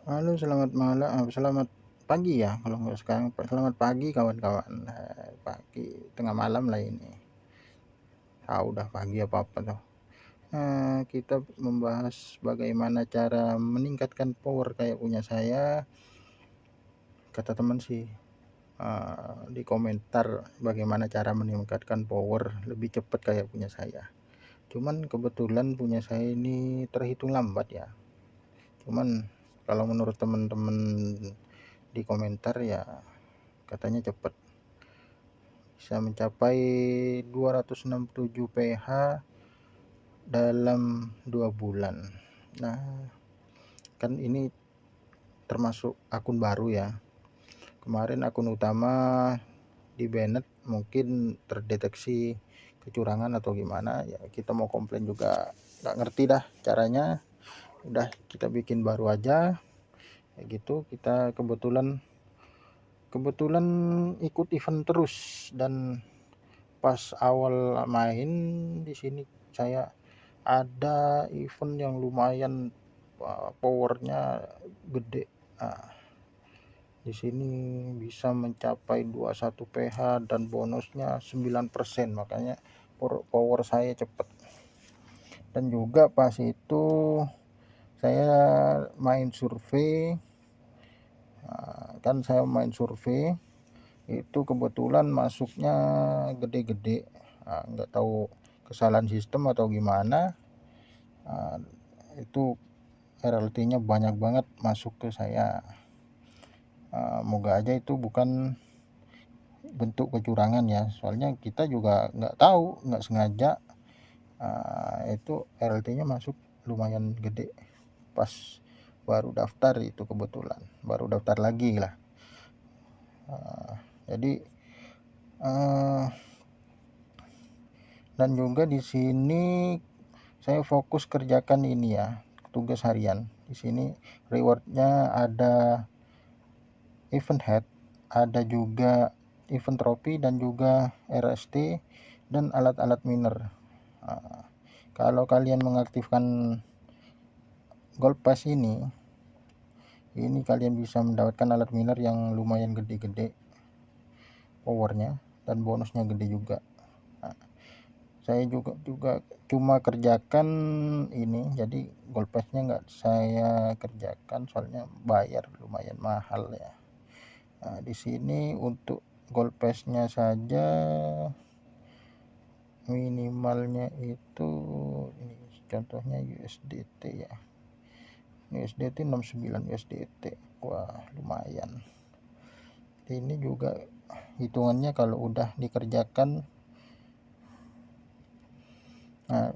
Halo, selamat malam, selamat pagi ya kalau nggak sekarang, selamat pagi kawan-kawan, pagi, tengah malam lah ini. Udah pagi apa-apa tuh. Kita membahas bagaimana cara meningkatkan power kayak punya saya. Kata teman sih, di komentar bagaimana cara meningkatkan power lebih cepat kayak punya saya. Cuman kebetulan punya saya ini terhitung lambat ya. Cuman kalau menurut teman-teman di komentar ya katanya cepat, bisa mencapai 267 PH dalam 2 bulan. Nah, kan ini termasuk akun baru ya. Kemarin akun utama di banned, mungkin terdeteksi kecurangan atau gimana ya, kita mau komplain juga nggak ngerti dah caranya. Udah kita bikin baru aja kayak gitu. Kita kebetulan ikut event terus, dan pas awal main di sini saya ada event yang lumayan, powernya gede. Nah, di sini bisa mencapai 21 PH dan bonusnya 9%, makanya power saya cepat. Dan juga pas itu saya main survei, kan saya main survei itu kebetulan masuknya gede-gede. Nggak tahu kesalahan sistem atau gimana, itu RLT-nya banyak banget masuk ke saya. Moga aja itu bukan bentuk kecurangan ya, soalnya kita juga nggak tahu, nggak sengaja. Itu RLT-nya masuk lumayan gede pas baru daftar, itu kebetulan baru daftar lagi lah. Jadi dan juga di sini saya fokus kerjakan ini ya, tugas harian. Di sini rewardnya ada event head, ada juga event trophy, dan juga RST dan alat-alat miner. Kalau kalian mengaktifkan gold pass ini kalian bisa mendapatkan alat miner yang lumayan gede-gede powernya, dan bonusnya gede juga. Saya juga cuma kerjakan ini, jadi gold passnya nggak saya kerjakan soalnya bayar lumayan mahal ya. Di sini untuk gold passnya saja minimalnya itu, ini contohnya USDT ya, USDT 69 USDT. Wah, lumayan. Ini juga hitungannya kalau udah dikerjakan,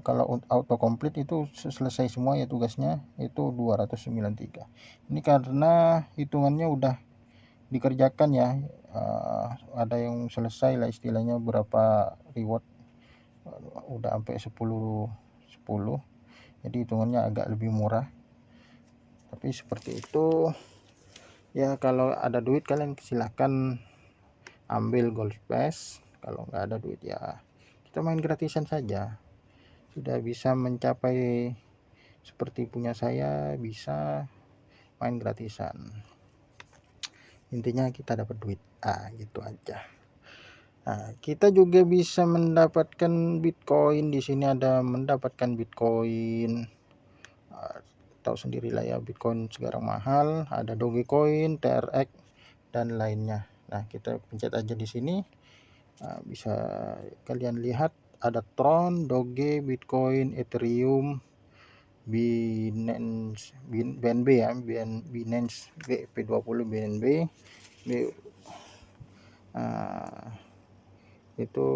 kalau auto complete itu selesai semua ya tugasnya, itu 293. Ini karena hitungannya udah dikerjakan ya, ada yang selesai lah istilahnya, berapa reward udah sampai 10, jadi hitungannya agak lebih murah. Tapi seperti itu ya, kalau ada duit kalian silahkan ambil gold pass, kalau nggak ada duit ya kita main gratisan saja. Sudah bisa mencapai seperti punya saya, bisa main gratisan, intinya kita dapat duit, gitu aja. Kita juga bisa mendapatkan Bitcoin. Di sini ada mendapatkan Bitcoin, tahu sendirilah ya, Bitcoin sekarang mahal. Ada Dogecoin, TRX dan lainnya. Nah, kita pencet aja di sini, bisa kalian lihat ada Tron, Doge, Bitcoin, Ethereum, Binance, BNB ya, Binance BEP20, BNB. Itu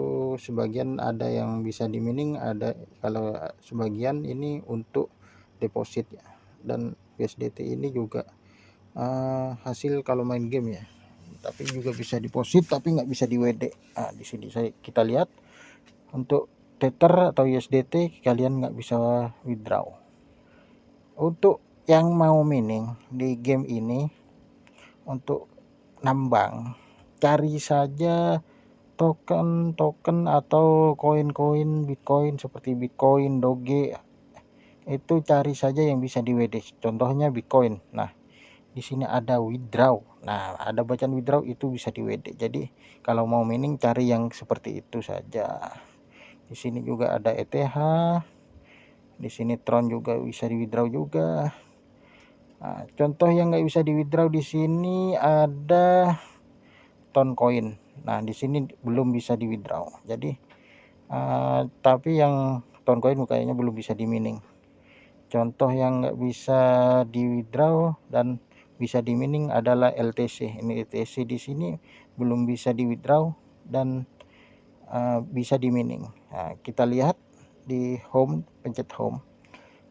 sebagian ada yang bisa di mining, ada kalau sebagian ini untuk deposit ya. Dan USDT ini juga hasil kalau main game ya, tapi juga bisa deposit tapi nggak bisa di WD. Di sini kita lihat untuk Tether atau USDT kalian nggak bisa withdraw. Untuk yang mau mining di game ini, untuk nambang, cari saja token atau koin-koin Bitcoin seperti Bitcoin, Doge, itu cari saja yang bisa di WD, contohnya Bitcoin. Nah, Di sini ada withdraw. Nah, ada bacaan withdraw itu bisa di WD. Jadi kalau mau mining cari yang seperti itu saja. Di sini juga ada ETH. Di sini Tron juga bisa di withdraw juga. Nah, contoh yang nggak bisa di withdraw di sini ada Toncoin. Nah, di sini belum bisa di withdraw. Jadi tapi yang Toncoin kayaknya belum bisa di mining. Contoh yang nggak bisa di withdraw dan bisa di mining adalah LTC. Ini LTC di sini belum bisa di withdraw dan bisa di mining. Nah, kita lihat di home, pencet home.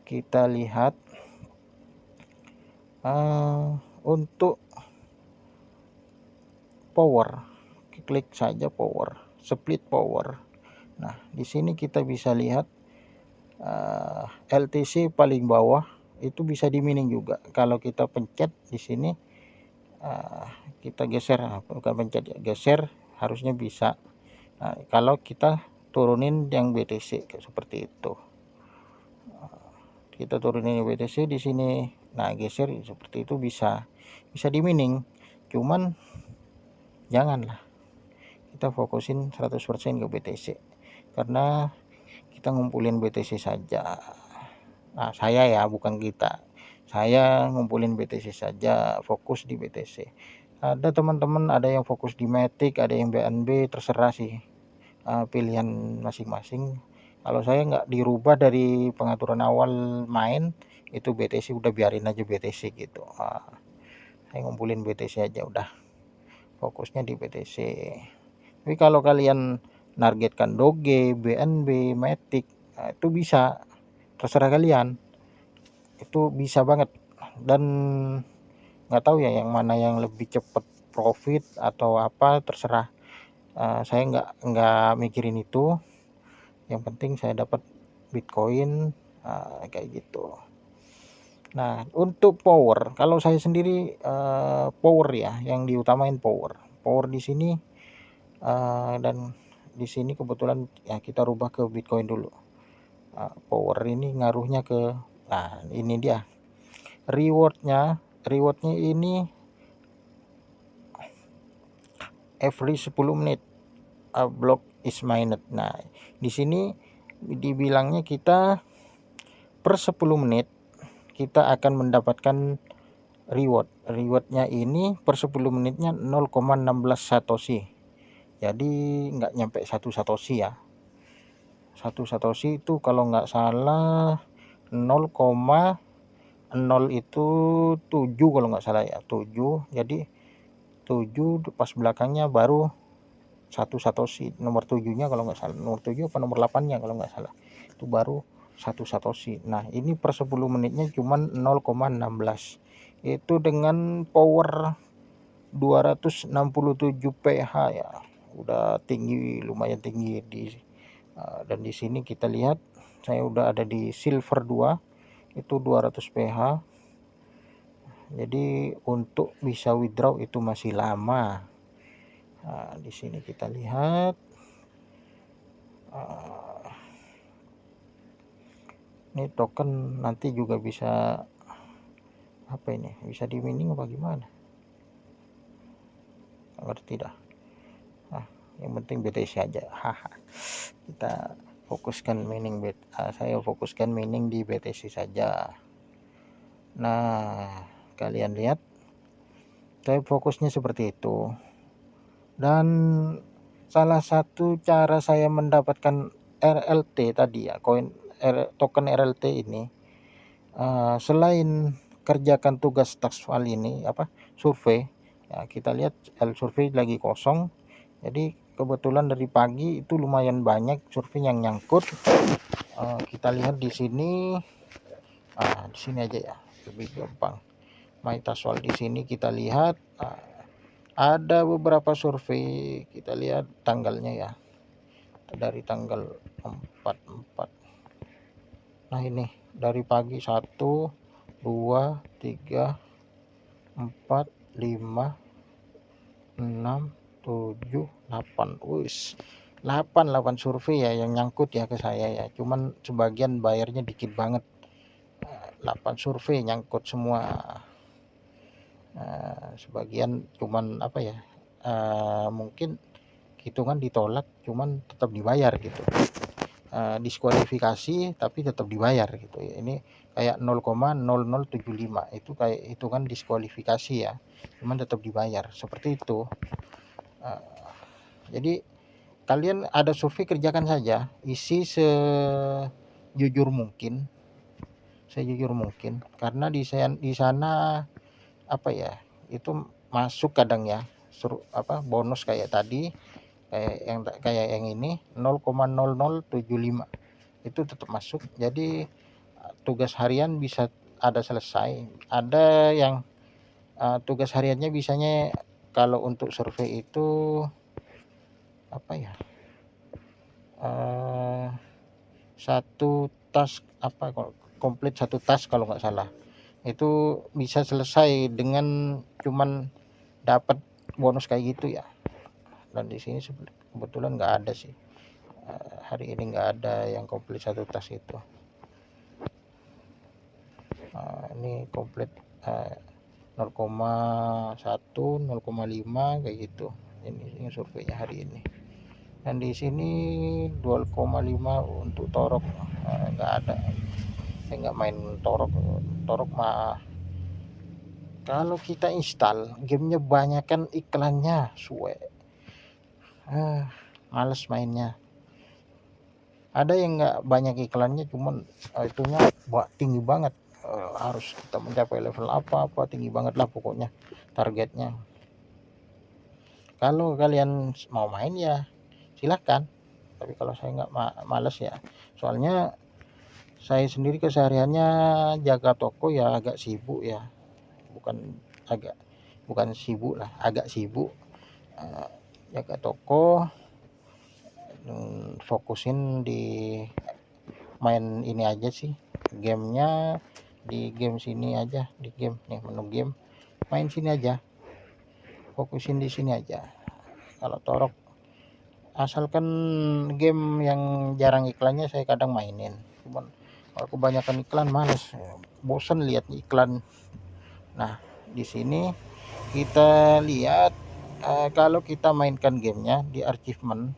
Kita lihat untuk power, klik saja power, split power. Nah, di sini kita bisa lihat LTC paling bawah itu bisa di mining juga. Kalau kita pencet di sini, kita geser, bukan pencet ya, geser, harusnya bisa. Nah, kalau kita turunin yang BTC seperti itu, kita turunin BTC di sini, nah geser seperti itu bisa di mining. Cuman janganlah kita fokusin 100% ke BTC, karena kita ngumpulin BTC saja. Nah, saya ya, bukan kita, saya ngumpulin BTC saja, fokus di BTC. Ada teman-teman ada yang fokus di Matic, ada yang BNB, terserah sih, pilihan masing-masing. Kalau saya nggak dirubah dari pengaturan awal main itu BTC, udah biarin aja BTC gitu. Saya ngumpulin BTC aja udah, fokusnya di BTC. Tapi kalau kalian nargetkan Doge, BNB, Matic, itu bisa, terserah kalian, itu bisa banget. Dan nggak tahu ya yang mana yang lebih cepat profit atau apa, terserah. Saya nggak mikirin itu, yang penting saya dapat Bitcoin, kayak gitu. Nah, untuk power, kalau saya sendiri power ya, yang diutamain power di sini. Dan di sini kebetulan ya kita rubah ke Bitcoin dulu. Power ini ngaruhnya ke, nah ini dia rewardnya ini every 10 menit a block is mined. Nah, di sini dibilangnya kita per 10 menit kita akan mendapatkan rewardnya ini per 10 menitnya 0,16 satoshi. Jadi nggak nyampe 1 satoshi ya. 1 satoshi itu kalau nggak salah 0,0 itu 7 kalau nggak salah ya, 7. Jadi 7 pas belakangnya baru 1 satoshi, nomor 7-nya kalau nggak salah, nomor 7 apa nomor 8-nya kalau nggak salah, itu baru 1 satoshi. Nah, ini per 10 menitnya cuman 0,16, itu dengan power 267 PH ya, udah tinggi, lumayan tinggi dan di sini kita lihat saya udah ada di silver 2, itu 200 PH. Jadi untuk bisa withdraw itu masih lama. Nah, di sini kita lihat ini token nanti juga bisa apa ini, bisa di mining apa gimana, nggak ngerti dah. Yang penting BTC aja. Kita fokuskan mining, saya fokuskan mining di BTC saja. Nah, kalian lihat saya fokusnya seperti itu. Dan salah satu cara saya mendapatkan RLT tadi ya, token RLT ini, selain kerjakan tugas task file ini, survei ya, kita lihat survei lagi kosong. Jadi kebetulan dari pagi itu lumayan banyak survei yang nyangkut. Kita lihat di sini, di sini aja ya, lebih gampang. MyTask di sini kita lihat ada beberapa survei, kita lihat tanggalnya ya, dari tanggal 44. Nah, ini dari pagi 1 2 3 4 5 6 7 8. Wis, 8 survei ya yang nyangkut ya ke saya ya. Cuman sebagian bayarnya dikit banget. 8 survei nyangkut semua. Sebagian cuman apa ya, mungkin hitungan ditolak cuman tetap dibayar gitu, diskualifikasi tapi tetap dibayar gitu ya. Ini kayak 0,0075 itu kayak hitungan diskualifikasi ya, cuman tetap dibayar seperti itu. Jadi kalian ada survei, kerjakan saja, isi sejujur mungkin, karena di sana apa ya, itu masuk kadang ya, bonus kayak tadi, kayak yang ini 0,0075 itu tetap masuk. Jadi tugas harian bisa ada selesai. Ada yang tugas hariannya bisanya kalau untuk survei itu apa ya, satu task komplit satu task kalau nggak salah, itu bisa selesai dengan cuman dapat bonus kayak gitu ya. Dan di sini kebetulan nggak ada sih, hari ini nggak ada yang komplit satu task itu. Ini komplit 0,1 0,5 kayak gitu. Ini surveinya hari ini. Dan di sini 2,5 untuk torok, nggak ada. Saya nggak main torok mah. Kalau kita install gamenya banyak kan iklannya, suwe, males mainnya. Ada yang nggak banyak iklannya, cuman itunya tinggi banget, harus kita mencapai level apa tinggi banget lah pokoknya targetnya. Kalau kalian mau main ya silahkan, tapi kalau saya nggak males ya, soalnya saya sendiri kesehariannya jaga toko ya, agak sibuk ya, bukan sibuk lah, agak sibuk, jaga toko, fokusin di main ini aja sih, gamenya di game sini aja, di game nih, menu game, main sini aja, fokusin di sini aja. Kalau torok asalkan game yang jarang iklannya saya kadang mainin, cuman kalau kebanyakan iklan males, bosan lihat iklan. Nah di sini kita lihat, kalau kita mainkan gamenya di achievement,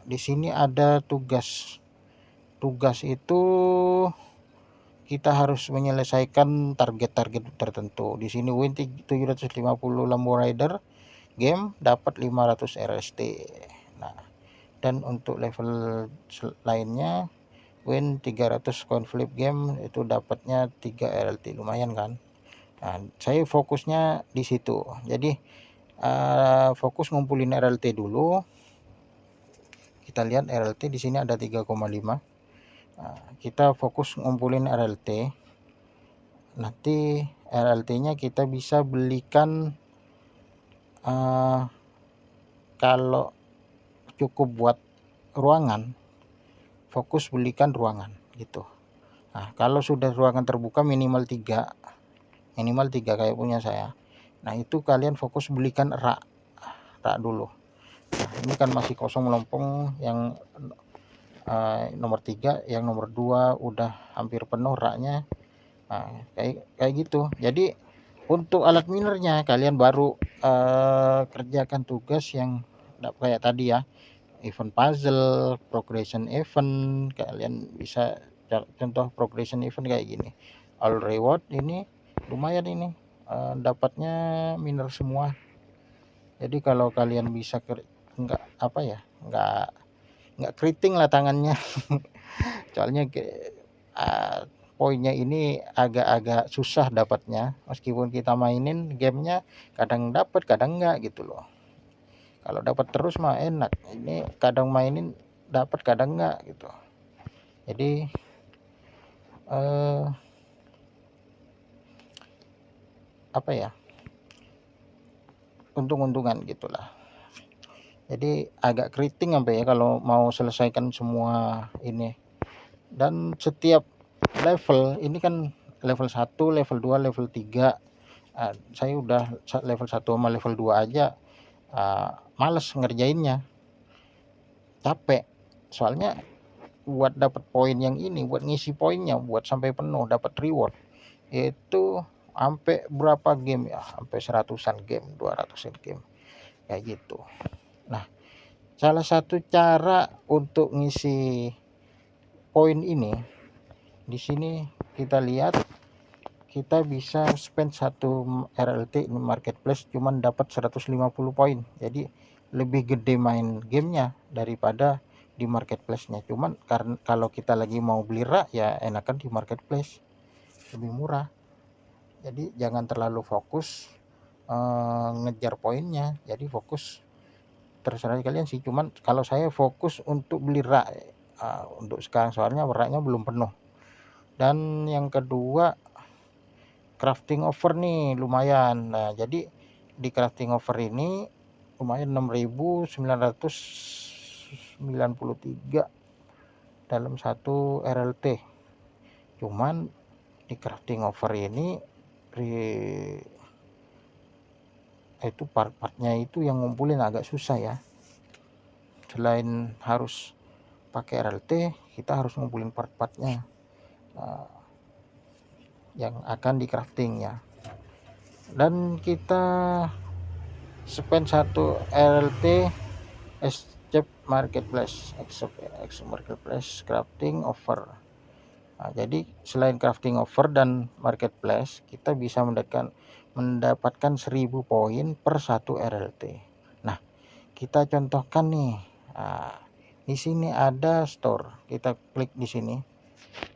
di sini ada tugas itu kita harus menyelesaikan target-target tertentu. Di sini win 750 Lambo Rider game, dapat 500 RST. Nah, dan untuk level lainnya win 300 coin flip game, itu dapatnya 3 RLT, lumayan kan. Nah, saya fokusnya di situ. Jadi fokus ngumpulin RLT dulu. Kita lihat RLT di sini ada 3,5. Kita fokus ngumpulin RLT. Nanti RLT-nya kita bisa belikan, kalau cukup buat ruangan, fokus belikan ruangan gitu. Nah, kalau sudah ruangan terbuka minimal 3 kayak punya saya, nah itu kalian fokus belikan rak dulu. Nah, ini kan masih kosong melompong yang nomor 3, yang nomor 2 udah hampir penuh raknya. Nah, kayak gitu. Jadi untuk alat minernya kalian baru kerjakan tugas yang kayak tadi ya, event puzzle, progression event. Kalian bisa contoh progression event kayak gini, all reward, ini lumayan ini, dapatnya miner semua. Jadi kalau kalian bisa nggak keriting lah tangannya soalnya poinnya ini agak-agak susah dapatnya, meskipun kita mainin gamenya kadang dapat kadang enggak gitu loh. Kalau dapat terus mah enak, ini kadang mainin dapat kadang enggak gitu. Jadi apa ya, untung-untungan gitulah. Jadi agak keriting sampai ya kalau mau selesaikan semua ini. Dan setiap level ini kan level 1, level 2, level 3. Saya udah level 1 sama level 2 aja, males ngerjainnya, capek. Soalnya buat dapat poin yang ini, buat ngisi poinnya, buat sampai penuh dapat reward, itu sampai berapa game ya, sampai 100-an game, 200-an game kayak gitu. Nah, salah satu cara untuk ngisi poin ini, di sini kita lihat kita bisa spend 1 RLT ini marketplace cuman dapat 150 poin. Jadi lebih gede main gamenya daripada di marketplace-nya. Cuman karena kalau kita lagi mau beli rak ya enakan di marketplace, lebih murah. Jadi jangan terlalu fokus ngejar poinnya. Jadi fokus terserah kalian sih. Cuman kalau saya fokus untuk beli rak untuk sekarang, soalnya raknya belum penuh. Dan yang kedua, crafting over nih lumayan. Nah, jadi di crafting over ini lumayan 6.993 dalam 1 RLT. Cuman di crafting over ini itu part-partnya itu yang ngumpulin agak susah ya. Selain harus pakai RLT, kita harus ngumpulin part-partnya yang akan di crafting ya. Dan kita spend 1 RLT escape marketplace crafting over. Nah, jadi selain crafting over dan marketplace, kita bisa mendapatkan 1000 poin per 1 RLT. Nah, kita contohkan nih. Nah, di sini ada store. Kita klik di sini.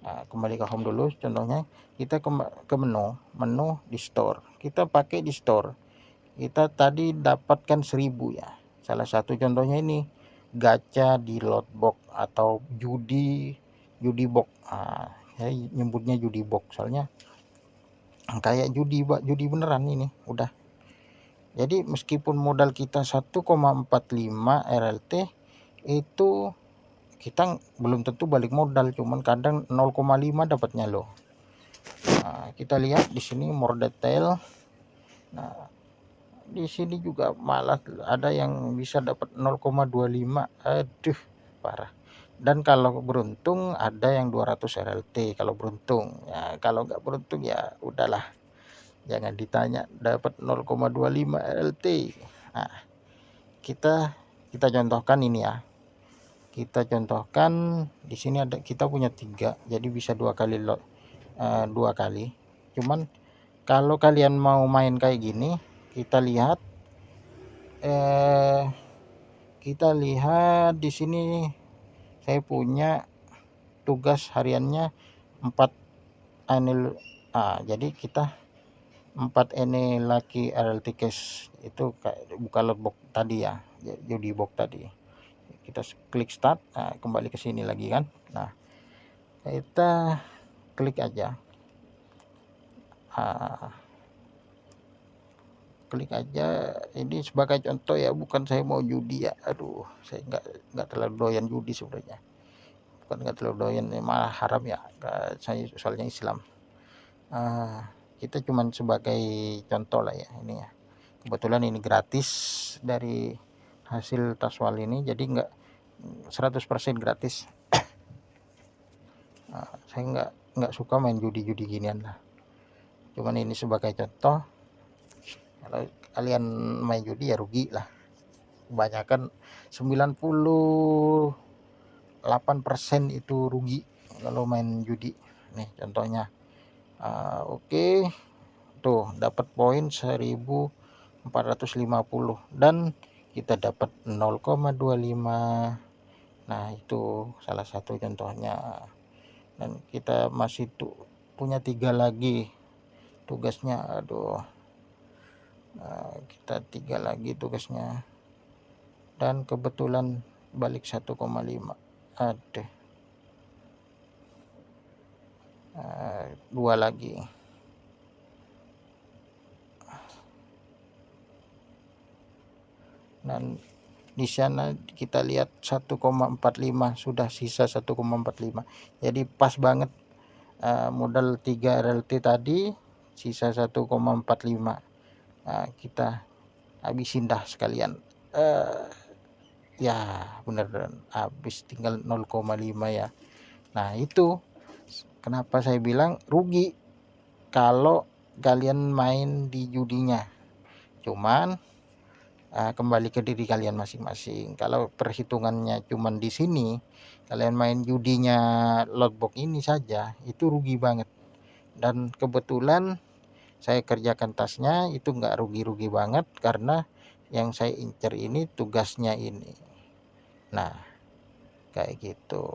Nah, kembali ke home dulu. Contohnya kita ke menu di store. Kita pakai di store. Kita tadi dapatkan 1000 ya. Salah satu contohnya ini gacha di lootbox atau judi box. Saya nyebutnya judi box soalnya kayak judi beneran ini udah. Jadi meskipun modal kita 1,45 RLT itu kita belum tentu balik modal, cuman kadang 0,5 dapatnya loh. Nah, kita lihat di sini more detail. Nah, di sini juga malah ada yang bisa dapat 0,25. Aduh, parah. Dan kalau beruntung ada yang 200 RLT kalau beruntung. Ya, kalau nggak beruntung ya udahlah. Jangan ditanya, dapat 0,25 RLT. Nah, kita contohkan ini ya. Kita contohkan di sini ada, kita punya 3, jadi bisa 2 kali lot, 2 kali. Cuman kalau kalian mau main kayak gini, kita lihat di sini saya punya tugas hariannya 4 anil. Jadi kita 4 ini laki RLT cash itu buka lotbox tadi ya, judi box tadi. Kita klik start. Nah, kembali ke sini lagi kan. Nah, kita klik aja. Klik aja. Ini sebagai contoh ya, bukan saya mau judi ya. Aduh, saya nggak terlalu doyan judi sebenarnya. Bukan nggak terlalu doyan, malah haram ya. Saya soalnya Islam. Kita cuman sebagai contoh lah ya ini ya. Kebetulan ini gratis dari hasil taswal ini, jadi nggak 100% gratis. Saya nggak suka main judi ginian lah. Cuman ini sebagai contoh. Kalau kalian main judi ya rugi lah. Kebanyakan 98% itu rugi kalau main judi. Nih contohnya. Oke. Tuh dapat poin 1450 dan kita dapat 0,25. Nah, itu salah satu contohnya. Dan kita masih punya 3 lagi tugasnya. Aduh. Kita 3 lagi tugasnya. Dan kebetulan balik 1,5. Aduh. 2 lagi. Dan di sana kita lihat 1,45, sudah sisa 1,45. Jadi pas banget modal 3 RLT tadi sisa 1,45. Kita habisin dah sekalian. Ya beneran habis, tinggal 0,5 ya. Nah, itu kenapa saya bilang rugi kalau kalian main di judinya. Cuman kembali ke diri kalian masing-masing. Kalau perhitungannya cuman di sini, kalian main judinya lotbox ini saja, itu rugi banget. Dan kebetulan saya kerjakan tasnya itu nggak rugi-rugi banget, karena yang saya incer ini tugasnya ini. Nah, kayak gitu.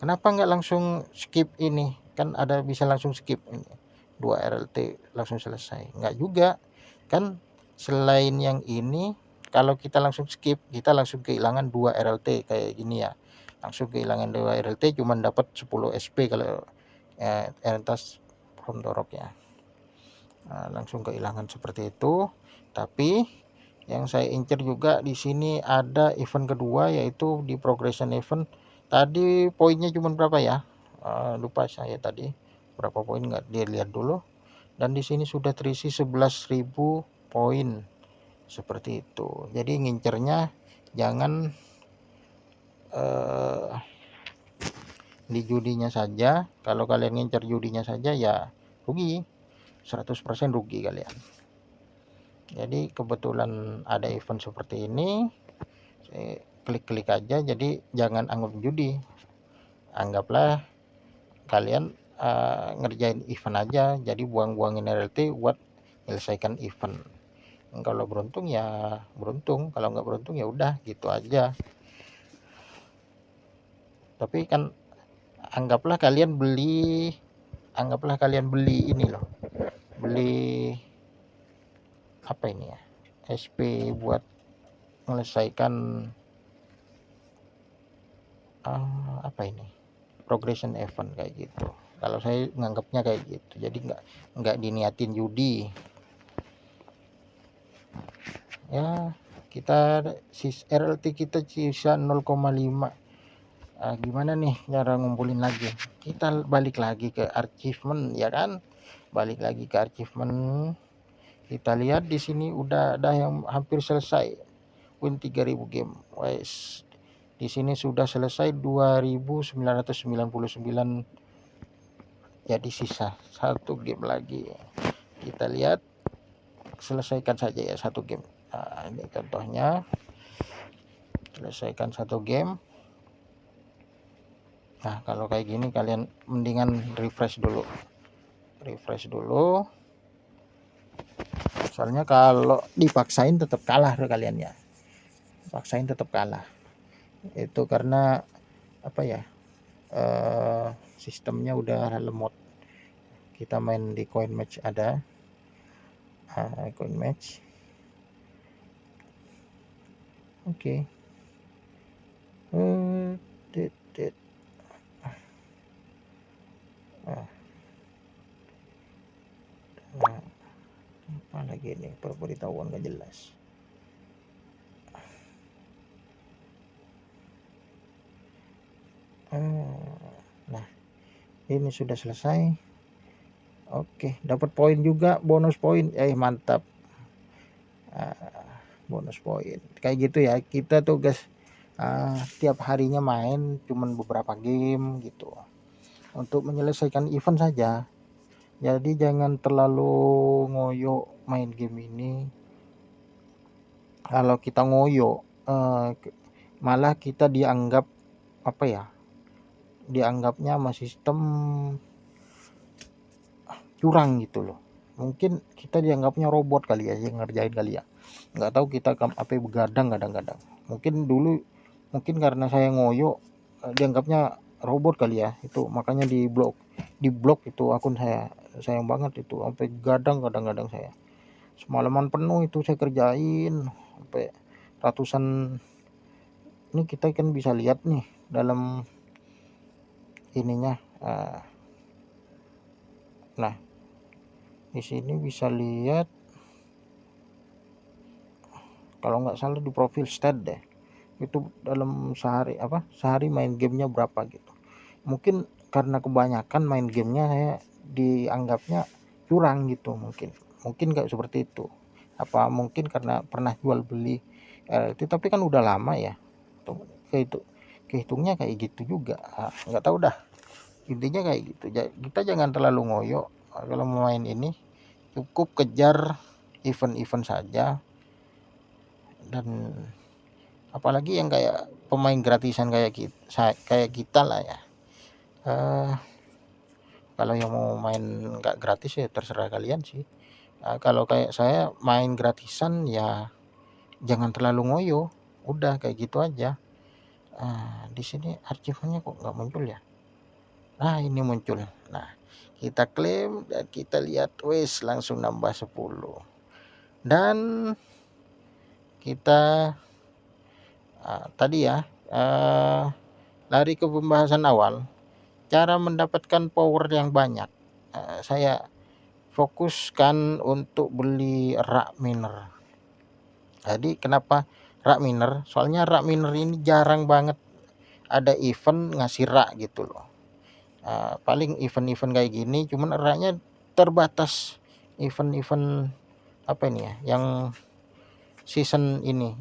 Kenapa nggak langsung skip ini? Kan ada bisa langsung skip ini. 2 RLT langsung selesai. Nggak juga. Kan selain yang ini, kalau kita langsung skip, kita langsung kehilangan 2 RLT kayak gini ya. Langsung kehilangan 2 RLT, cuman dapat 10 SP kalau entas Hontorok ya. Langsung kehilangan seperti itu. Tapi yang saya incer juga di sini ada event kedua, yaitu di progression event. Tadi poinnya cuma berapa ya? Lupa saya tadi berapa poin, nggak dilihat dulu. Dan di sini sudah terisi 11.000 poin seperti itu. Jadi ngincernya jangan di judinya saja. Kalau kalian ngincer judinya saja ya rugi, 100% rugi kalian. Jadi kebetulan ada event seperti ini, saya klik-klik aja. Jadi jangan anggap judi, anggaplah kalian ngerjain event aja. Jadi buang-buangin RLT buat menyelesaikan event. Kalau beruntung ya beruntung, kalau nggak beruntung ya udah gitu aja. Tapi kan anggaplah kalian beli ini loh, beli apa ini ya, SP buat menyelesaikan apa ini, progression event kayak gitu. Kalau saya nganggapnya kayak gitu, jadi nggak diniatin judi ya. Kita RLT kita sisa 0,5. Gimana nih cara ngumpulin lagi? Kita balik lagi ke achievement ya kan, balik lagi ke achievement. Kita lihat di sini udah ada yang hampir selesai, win 3000 game. Wes, di sini sudah selesai 2999. Jadi sisa satu game lagi. Kita lihat, selesaikan saja ya satu game. Ini contohnya, selesaikan satu game. Nah, kalau kayak gini kalian mendingan refresh dulu. Soalnya kalau dipaksain tetap kalah kalian ya. Paksain tetap kalah. Itu karena apa ya? Sistemnya udah lemot. Kita main di coin match ada. Coin match. Oke. Apa lagi nih pemberitahuan gak jelas. Nah, ini sudah selesai. Oke, dapat poin juga, bonus poin. Mantap. Bonus poin kayak gitu ya. Kita tuh guys, tiap harinya main cuman beberapa game gitu untuk menyelesaikan event saja. Jadi jangan terlalu ngoyo main game ini. Kalau kita ngoyo, malah kita dianggap apa ya, dianggapnya sama sistem curang gitu loh. Mungkin kita dianggapnya robot kali ya yang ngerjain kali ya. Nggak tahu, kita apa begadang kadang-kadang. Mungkin karena saya ngoyo, dianggapnya robot kali ya. Itu makanya di blok itu akun saya. Sayang banget itu, sampai gadang kadang-kadang saya. Semalaman penuh itu saya kerjain sampai ratusan. Ini kita kan bisa lihat nih dalam ininya. Nah, di sini bisa lihat, kalau nggak salah di profil stat deh, itu dalam sehari main gamenya berapa gitu. Mungkin karena kebanyakan main gamenya saya dianggapnya curang gitu. Mungkin kayak seperti itu. Apa mungkin karena pernah jual beli RLT, tapi kan udah lama ya, kehitungnya kayak gitu juga. Nggak tahu dah, intinya kayak gitu. Kita jangan terlalu ngoyo. kalau mau main ini cukup kejar event-event saja. Dan apalagi yang kayak pemain gratisan kayak kita lah ya. Kalau yang mau main nggak gratis ya terserah kalian sih. Kalau kayak saya main gratisan ya jangan terlalu ngoyo, udah kayak gitu aja. Di sini archive-nya kok nggak muncul ya? Nah, ini muncul. Nah, kita klaim dan kita lihat, wes langsung nambah 10. Dan kita tadi ya, lari ke pembahasan awal, cara mendapatkan power yang banyak. Saya fokuskan untuk beli rak miner. Jadi kenapa rak miner? Soalnya rak miner ini jarang banget ada event ngasih rak gitu loh. Paling event-event kayak gini cuman raknya terbatas. Event-event apa ini ya, yang season ini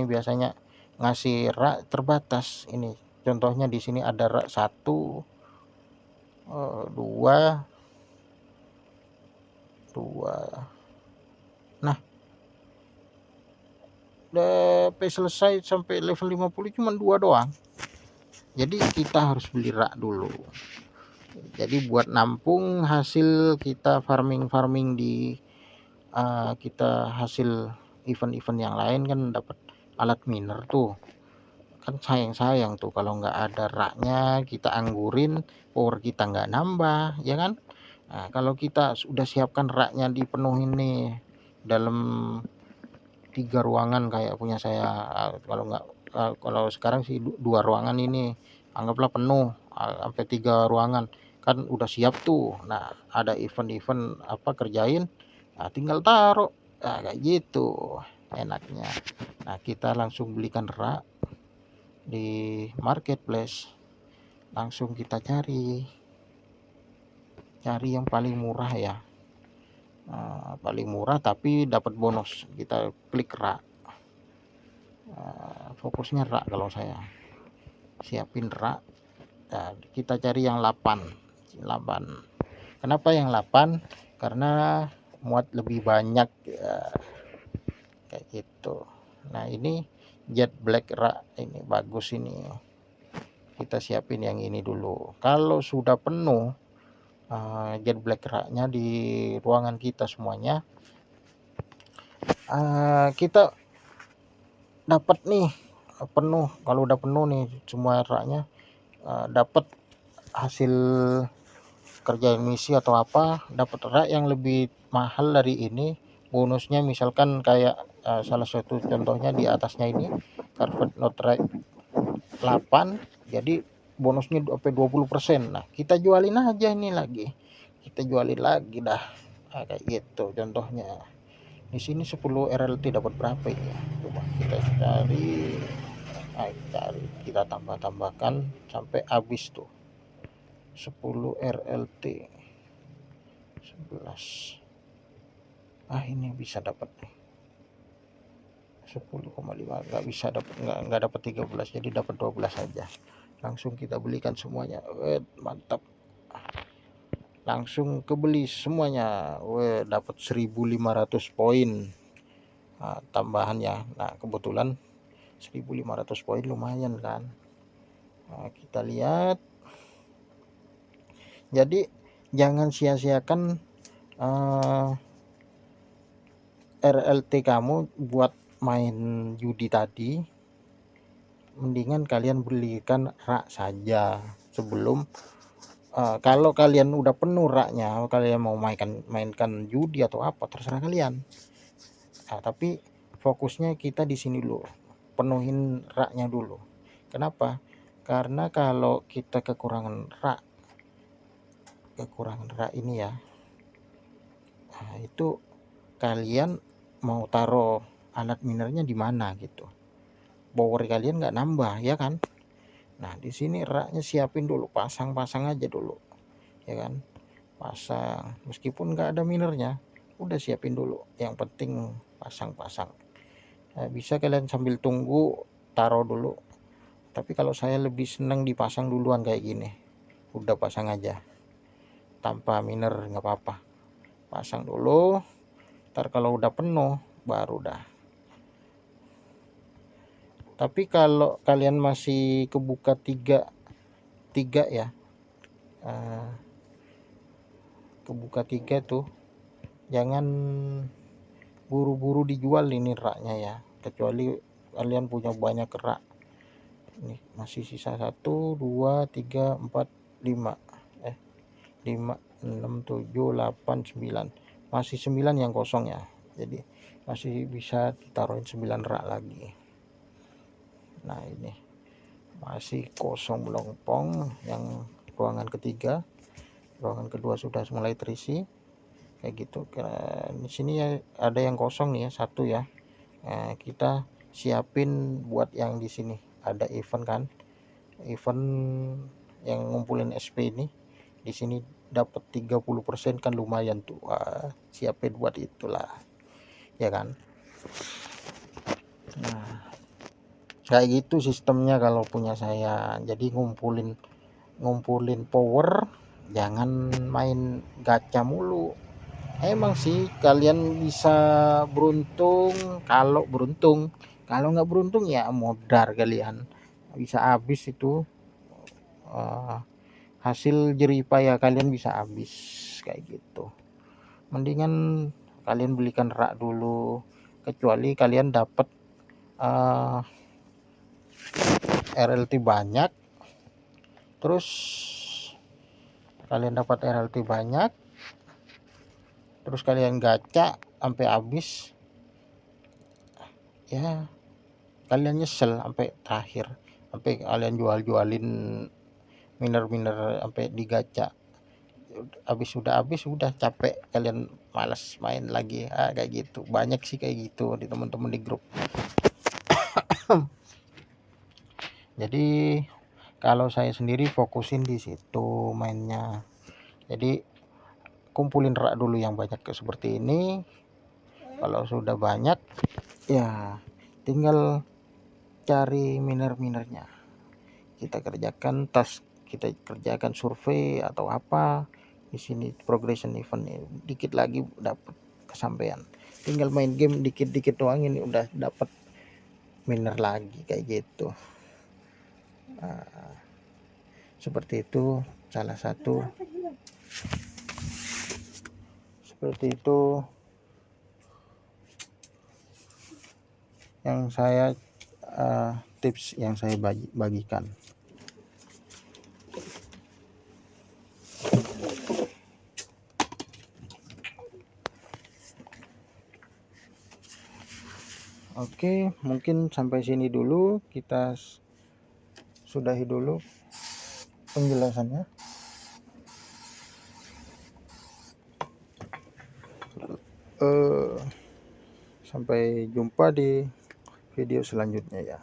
biasanya ngasih rak terbatas. Ini contohnya di sini ada rak 1, 2. Nah, udah selesai sampai level 50 cuma 2 doang. Jadi kita harus beli rak dulu. Jadi buat nampung hasil kita farming di kita hasil event-event yang lain kan dapat alat miner tuh. Kan sayang tuh kalau nggak ada raknya, kita anggurin, power kita nggak nambah, ya kan? Nah, kalau kita sudah siapkan raknya dipenuhin nih dalam 3 ruangan kayak punya saya, kalau sekarang sih 2 ruangan ini anggaplah penuh, sampai 3 ruangan kan udah siap tuh. Nah, ada event-event apa kerjain, tinggal taruh, kayak gitu enaknya. Nah, kita langsung belikan rak di marketplace, langsung kita cari yang paling murah ya, paling murah tapi dapat bonus. Kita klik rak, fokusnya rak. Kalau saya siapin rak, kita cari yang 8. Kenapa yang 8? Karena muat lebih banyak kayak gitu. Nah, ini jet black rak ini bagus ini, kita siapin yang ini dulu. Kalau sudah penuh jet black raknya di ruangan kita semuanya, kita dapat nih penuh. Kalau udah penuh nih semua raknya, dapat hasil kerjaan misi atau apa, dapat rak yang lebih mahal dari ini. Bonusnya misalkan kayak salah satu contohnya di atasnya ini carpet note 8, jadi bonusnya sampai 20%. Nah, kita jualin aja ini lagi. Kita jualin lagi dah. Kayak gitu contohnya. Di sini 10 RLT dapat berapa ini ya? Coba kita cari. Kita tambahkan sampai habis tuh. 10 RLT 11. Ini bisa dapat nih 10,5. nggak bisa dapat, nggak dapat 13, jadi dapat 12 saja. Langsung kita belikan semuanya. Mantap, langsung kebeli semuanya. Dapat 1500 poin tambahannya. Nah, kebetulan 1500 poin lumayan kan. Kita lihat. Jadi jangan sia-siakan RLT kamu buat main judi tadi. Mendingan kalian belikan rak saja sebelum kalau kalian udah penuh raknya, kalian mau mainkan judi atau apa terserah kalian. Tapi fokusnya kita di sini dulu, penuhin raknya dulu. Kenapa? Karena kalau kita kekurangan rak ini ya, itu kalian mau taruh alat minernya di mana gitu, power kalian nggak nambah, ya kan? Nah, di sini raknya siapin dulu, pasang aja dulu, ya kan? Pasang, meskipun nggak ada minernya, udah siapin dulu. Yang penting pasang. Bisa kalian sambil tunggu taruh dulu. Tapi kalau saya lebih senang dipasang duluan kayak gini, udah pasang aja. tanpa miner nggak apa-apa, pasang dulu, ntar kalau udah penuh baru dah. Tapi kalau kalian masih kebuka tiga ya, kebuka 3 tuh jangan buru-buru dijual ini raknya ya, kecuali kalian punya banyak rak. Ini masih sisa 1 2 3 4 5 5 6 7 8 9, masih 9 yang kosong ya, jadi masih bisa taruhin 9 rak lagi. Nah ini masih kosong melompong yang ruangan ketiga, ruangan kedua sudah mulai terisi kayak gitu. Di sini ya ada yang kosong nih ya, 1 ya. Nah, kita siapin buat yang di sini ada event kan, event yang ngumpulin SP ini di sini dapat 30% kan, lumayan tuh. Wah, siapin buat itulah ya kan. Nah kayak gitu sistemnya kalau punya saya. Jadi ngumpulin power, jangan main gacha mulu. Emang sih kalian bisa beruntung kalau beruntung, kalau nggak beruntung ya modar kalian, bisa habis itu hasil jeripaya kalian bisa habis kayak gitu. Mendingan kalian belikan rak dulu, kecuali kalian dapat RLT banyak, terus kalian dapat RLT banyak, terus kalian gacha sampai habis ya, kalian nyesel sampai terakhir, sampai kalian jualin miner sampai digacha, habis udah capek kalian malas main lagi. Kayak gitu banyak sih kayak gitu di teman-teman di grup. Jadi kalau saya sendiri fokusin di situ mainnya, jadi kumpulin rak dulu yang banyak seperti ini. Kalau sudah banyak ya tinggal cari minernya, kita kerjakan task, kita kerjakan survei atau apa di sini, progression event ini dikit lagi dapat kesampaian, tinggal main game dikit-dikit doang ini udah dapat miner lagi kayak gitu. Seperti itu salah satu, seperti itu yang saya tips yang saya bagikan. Oke, mungkin sampai sini dulu, kita sudahi dulu penjelasannya. Sampai jumpa di video selanjutnya ya.